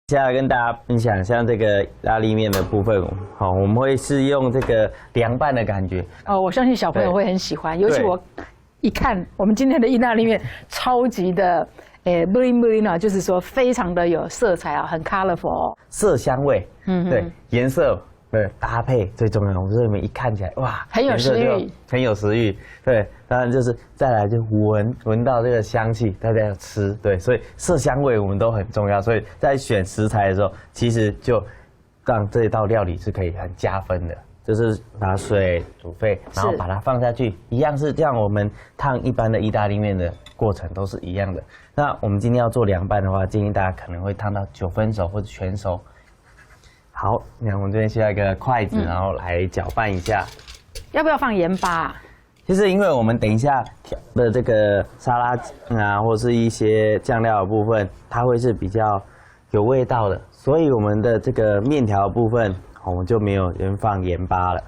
接下来跟大家分享像这个意大利面的部分，好，我们会是用这个凉拌的感觉。哦，我相信小朋友会很喜欢，尤其我一看我们今天的意大利面，超级的bling bling 呢，就是说非常的有色彩啊，很 colorful，色香味，对，颜色。对，搭配最重要。我们这里面一看起来，哇，很有食欲，很有食欲。对，当然就是再来就闻到这个香气，大家要吃。对，所以色香味我们都很重要。所以在选食材的时候，其实就让这道料理是可以很加分的。就是把水煮沸，然后把它放下去，一样是像我们烫一般的意大利面的过程都是一样的。那我们今天要做凉拌的话，建议大家可能会烫到9分熟或者全熟。好，那我们这边需要一个筷子，然后来搅拌一下。要不要放盐巴？其实因为我们等一下调的这个沙拉啊，或者是一些酱料的部分，它会是比较有味道的，所以我们的这个面条的部分，我们就没有人放盐巴了。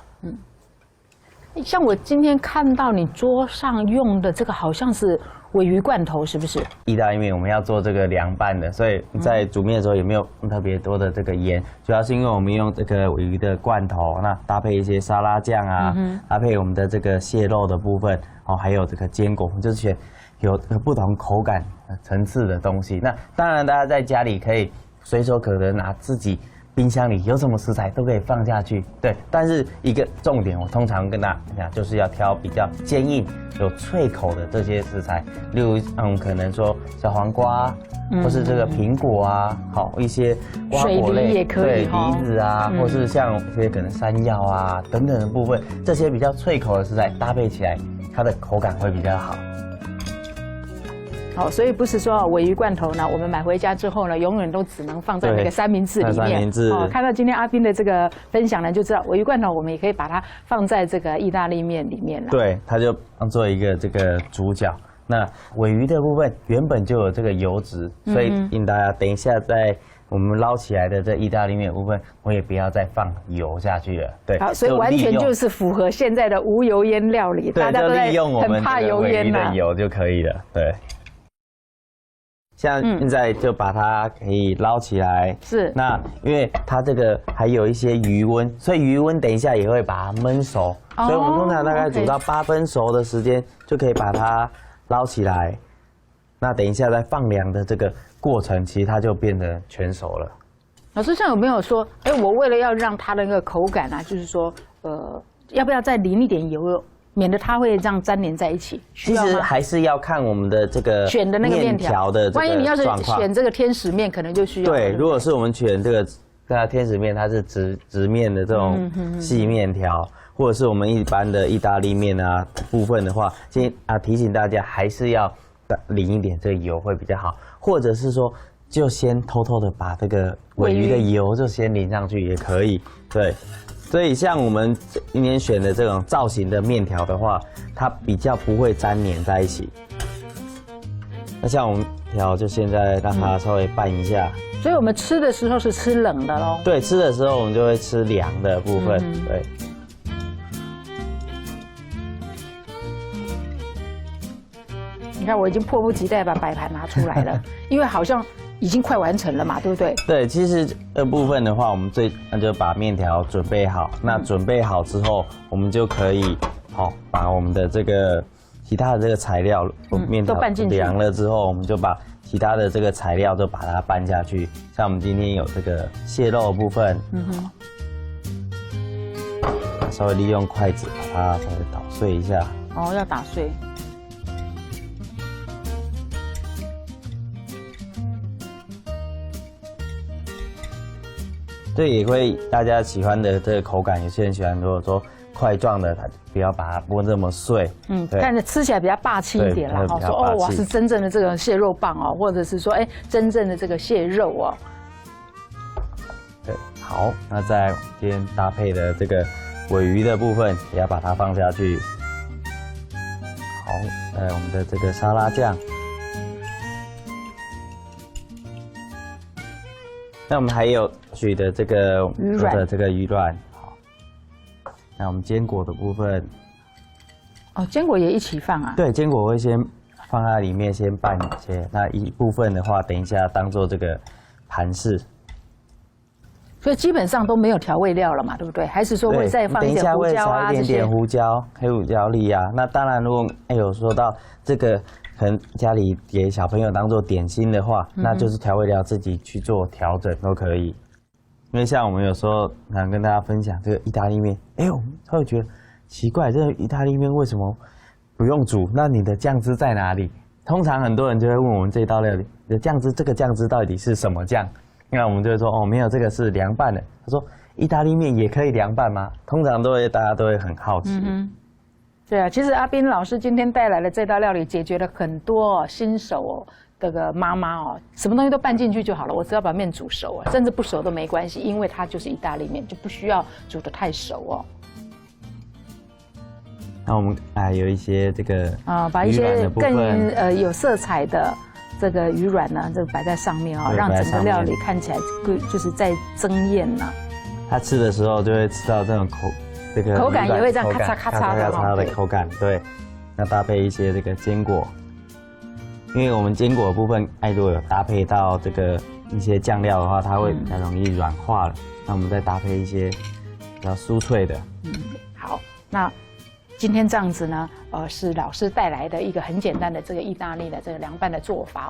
像我今天看到你桌上用的这个好像是鲔鱼罐头，是不是？意大利面我们要做这个凉拌的，所以在煮面的时候也没有特别多的这个盐，主要是因为我们用这个鲔鱼的罐头，那搭配一些沙拉酱啊，搭配我们的这个蟹肉的部分，还有这个坚果，我们就是选有不同口感层次的东西。那当然大家在家里可以随手可得拿自己冰箱里有什么食材都可以放下去，对。但是一个重点，我通常跟大家讲，就是要挑比较坚硬、有脆口的这些食材，例如可能说小黄瓜，或是这个苹果啊，好一些瓜果类，也可以，对，梨子啊，或是像一些可能山药啊等等的部分，这些比较脆口的食材搭配起来，它的口感会比较好。所以不是说鲔鱼罐头呢，我们买回家之后呢，永远都只能放在那个三明治里面。三明治。看到今天阿彬的这个分享呢，就知道鲔鱼罐头我们也可以把它放在这个意大利面里面了。对，它就当做一个这个主角。那鲔鱼的部分原本就有这个油脂，所以请大家等一下在我们捞起来的这意大利面的部分，我也不要再放油下去了。对，好，所以完全就是符合现在的无油烟料理，大家都在很怕油烟的油就可以了。对。像现在就把它可以捞起来，是。那因为它这个还有一些余温，所以余温等一下也会把它焖熟，所以我们通常大概煮到8分熟的时间就可以把它捞起来。那等一下在放凉的这个过程，其实它就变得全熟了。老师，像有没有说，我为了要让它的那个口感啊，就是说，要不要再淋一点油？免得它会这样粘连在一起。其实还是要看我们的这个选的那个面条的这个状况。万一你要是选这个天使面，可能就需要。对，如果是我们选这个天使面，它是直面的这种细面条，或者是我们一般的意大利面啊部分的话，提醒大家还是要淋一点这个油会比较好，或者是说就先偷偷的把这个鲔鱼的油就先淋上去也可以。对。所以像我们今天选的这种造型的面条的话，它比较不会粘黏在一起。那像我们条就现在让它稍微拌一下。所以我们吃的时候是吃冷的咯。对，吃的时候我们就会吃凉的部分。对。你看我已经迫不及待把摆盘拿出来了，因为好像已经快完成了嘛，对不对？对，其实这部分的话，我们那就把面条准备好。那准备好之后，我们就可以把我们的这个其他的这个材料，面条凉了之后，我们就把其他的这个材料就把它拌下去。像我们今天有这个蟹肉的部分，稍微利用筷子把它稍微捣碎一下。要打碎。对，也会大家喜欢的这个口感，有些人喜欢如果说块状的，它不要把它剥这么碎。看着吃起来比较霸气一点啦。说哇是真正的这个蟹肉棒或者是说真正的这个蟹肉对，好，那在今天搭配的这个鲔鱼的部分，也要把它放下去。好，我们的这个沙拉酱。那我们还有取的这个鱼卵，好。那我们坚果的部分，坚果也一起放啊？对，坚果会先放在里面，先拌一些。那一部分的话，等一下当做这个盘饰。所以基本上都没有调味料了嘛，对不对？还是说会再放一点胡椒啊这些？一点点胡椒、黑胡椒粒啊。那当然，如果有说到这个，可能家里给小朋友当做点心的话，那就是调味料自己去做调整都可以。因为像我们有时候常跟大家分享这个意大利面，他会觉得奇怪，这个意大利面为什么不用煮？那你的酱汁在哪里？通常很多人就会问我们这道料理的酱汁，这个酱汁到底是什么酱？那我们就会说没有，这个是凉拌的。他说意大利面也可以凉拌吗？通常大家都会很好奇。对啊，其实阿彬老师今天带来的这道料理解决了很多新手这个妈妈什么东西都拌进去就好了，我只要把面煮熟甚至不熟都没关系，因为它就是意大利面，就不需要煮得太熟那我们有一些这个把一些更有色彩的这个鱼卵呢，这个摆在上面让整个料理看起来就是在增艳呢。他吃的时候就会吃到这种口感也会这样咔嚓咔嚓的口感，对。那搭配一些这个坚果，因为我们坚果的部分，如果有搭配到这个一些酱料的话，它会比较容易软化了。那我们再搭配一些比较酥脆的。好，那今天这样子呢，是老师带来的一个很简单的这个意大利的这个凉拌的做法